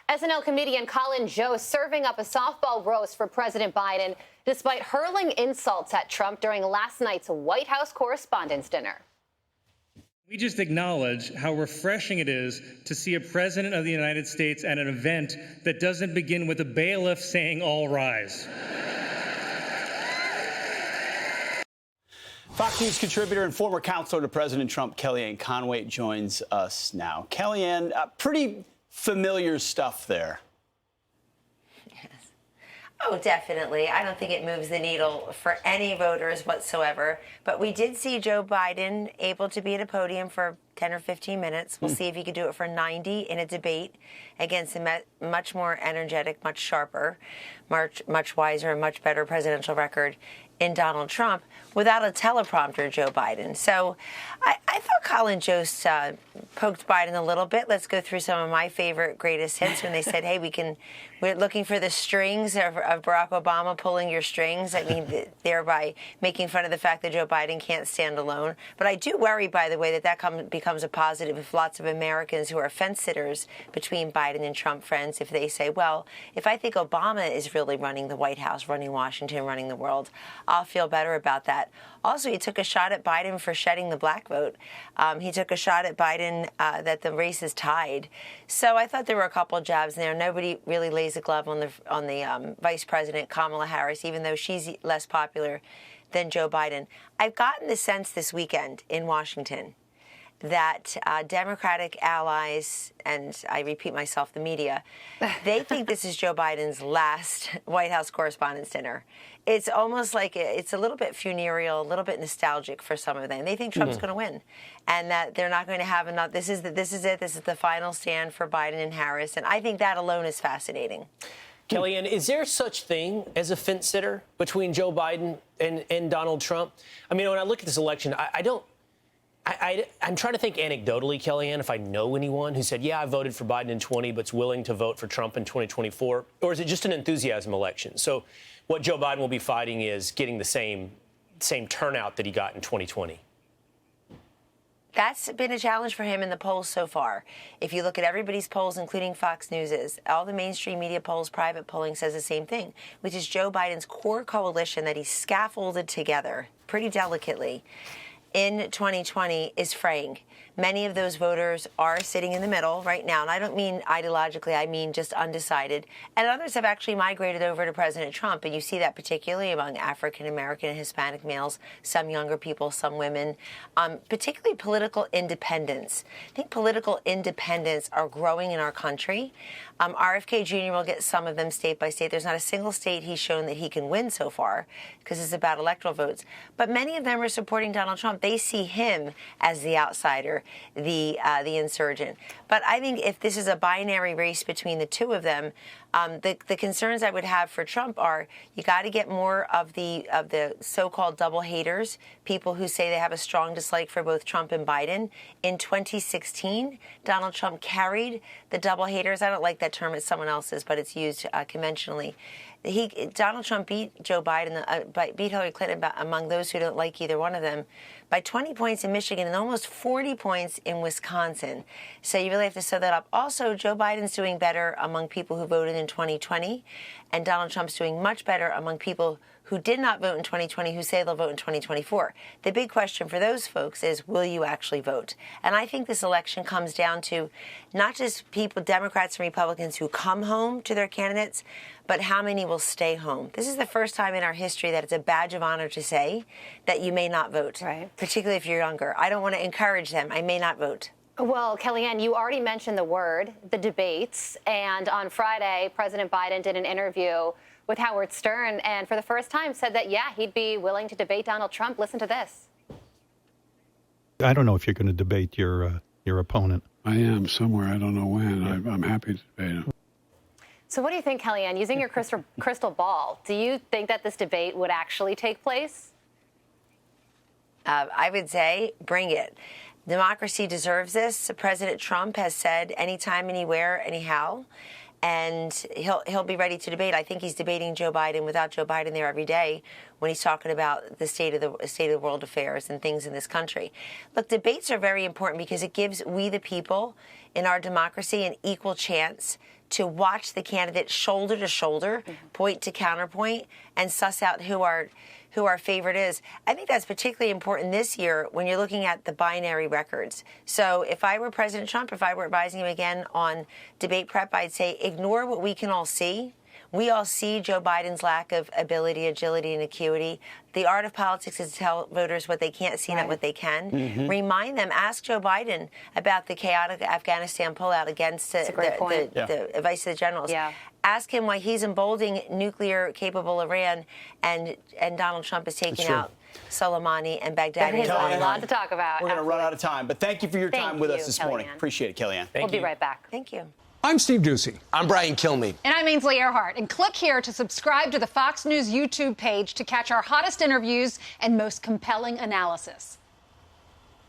SNL comedian Colin Jost serving up a softball roast for President Biden despite hurling insults at Trump during last night's White House Correspondents' dinner. We just acknowledge how refreshing it is to see a president of the United States at an event that doesn't begin with a bailiff saying all rise. Fox News contributor and former counselor to President Trump, Kellyanne Conway, joins us now. Kellyanne, pretty familiar stuff there. Yes. Oh, definitely. I don't think it moves the needle for any voters whatsoever. But we did see Joe Biden able to be at a podium for 10 or 15 minutes. We'll see if he could do it for 90 in a debate against a much more energetic, much sharper, much wiser, and much better presidential record in Donald Trump without a teleprompter, Joe Biden. So I thought Colin Jost poked Biden a little bit. Let's go through some of my favorite greatest hits when they said, hey, we're looking for the strings of Barack Obama pulling your strings. I mean, thereby making fun of the fact that Joe Biden can't stand alone. But I do worry, by the way, that becomes a positive if lots of Americans who are fence sitters between Biden and Trump friends, if they say, well, if I think Obama is really running the White House, running Washington, running the world, I'll feel better about that. Also, he took a shot at Biden for shedding the black vote. He took a shot at Biden that the race is tied. So I thought there were a couple of jabs there. Nobody really lays a glove on the Vice President, Kamala Harris, even though she's less popular than Joe Biden. I've gotten the sense this weekend in Washington that Democratic allies, and I repeat myself, the media, they think this is Joe Biden's last White House Correspondents' dinner. It's almost like it's a little bit funereal, a little bit nostalgic for some of them. They think Trump's going to win, and that they're not going to have enough. This is it. This is the final stand for Biden and Harris, and I think that alone is fascinating. Kellyanne, is there such thing as a fence sitter between Joe Biden and Donald Trump? I mean, when I look at this election, I'm trying to think anecdotally, Kellyanne, if I know anyone who said, yeah, I voted for Biden in 20, but's willing to vote for Trump in 2024, or is it just an enthusiasm election? So what Joe Biden will be fighting is getting the same turnout that he got in 2020. That's been a challenge for him in the polls so far. If you look at everybody's polls, including Fox News's, all the mainstream media polls, private polling says the same thing, which is Joe Biden's core coalition that he scaffolded together pretty delicately in 2020 is fraying. Many of those voters are sitting in the middle right now. And I don't mean ideologically, I mean just undecided. And others have actually migrated over to President Trump. And you see that particularly among African-American and Hispanic males, some younger people, some women, particularly political independents. I think political independents are growing in our country. RFK Jr. will get some of them state by state. There's not a single state he's shown that he can win so far because it's about electoral votes. But many of them are supporting Donald Trump. They see him as the outsider, the insurgent. But I think if this is a binary race between the two of them, the concerns I would have for Trump are you got to get more of the so-called double haters, people who say they have a strong dislike for both Trump and Biden. In 2016, Donald Trump carried the double haters. I don't like that term; it's someone else's, but it's used conventionally. Donald Trump beat Joe Biden, beat Hillary Clinton among those who don't like either one of them by 20 points in Michigan and almost 40 points in Wisconsin. So you really have to sew that up. Also, Joe Biden's doing better among people who voted in 2020, and Donald Trump's doing much better among people who did not vote in 2020 who say they'll vote in 2024. The big question for those folks is, will you actually vote? And I think this election comes down to not just people, Democrats and Republicans, who come home to their candidates, but how many will stay home. This is the first time in our history that it's a badge of honor to say that you may not vote, right? Particularly if you're younger. I don't want to encourage them. I may not vote. Well, Kellyanne, you already mentioned the word, the debates. And on Friday, President Biden did an interview with Howard Stern and for the first time said that, yeah, he'd be willing to debate Donald Trump. Listen to this. I don't know if you're going to debate your opponent. I am somewhere. I don't know when. I'm happy to debate him. So what do you think, Kellyanne? Using your crystal ball, do you think that this debate would actually take place? I would say bring it. Democracy deserves this. President Trump has said anytime, anywhere, anyhow. And he'll be ready to debate. I think he's debating Joe Biden without Joe Biden there every day when he's talking about the state of the world affairs and things in this country. Look, debates are very important because it gives we the people in our democracy an equal chance to watch the candidates shoulder to shoulder, point to counterpoint, and suss out who our favorite is. I think that's particularly important this year when you're looking at the binary records. So if I were President Trump, if I were advising him again on debate prep, I'd say ignore what we can all see. We all see Joe Biden's lack of ability, agility, and acuity. The art of politics is to tell voters what they can't see, not what they can. Remind them, ask Joe Biden about the chaotic Afghanistan pullout against the advice of the generals. Ask him why he's emboldening nuclear-capable Iran and Donald Trump is taking out Soleimani and Baghdadi. There's a lot to talk about. We're going to run out of time, but thank you for your time with us this morning. Appreciate it, Kellyanne. We'll be right back. Thank you. I'm Steve Ducey. I'm Brian Kilmeade. And I'm Ainsley Earhart. And click here to subscribe to the Fox News YouTube page to catch our hottest interviews and most compelling analysis.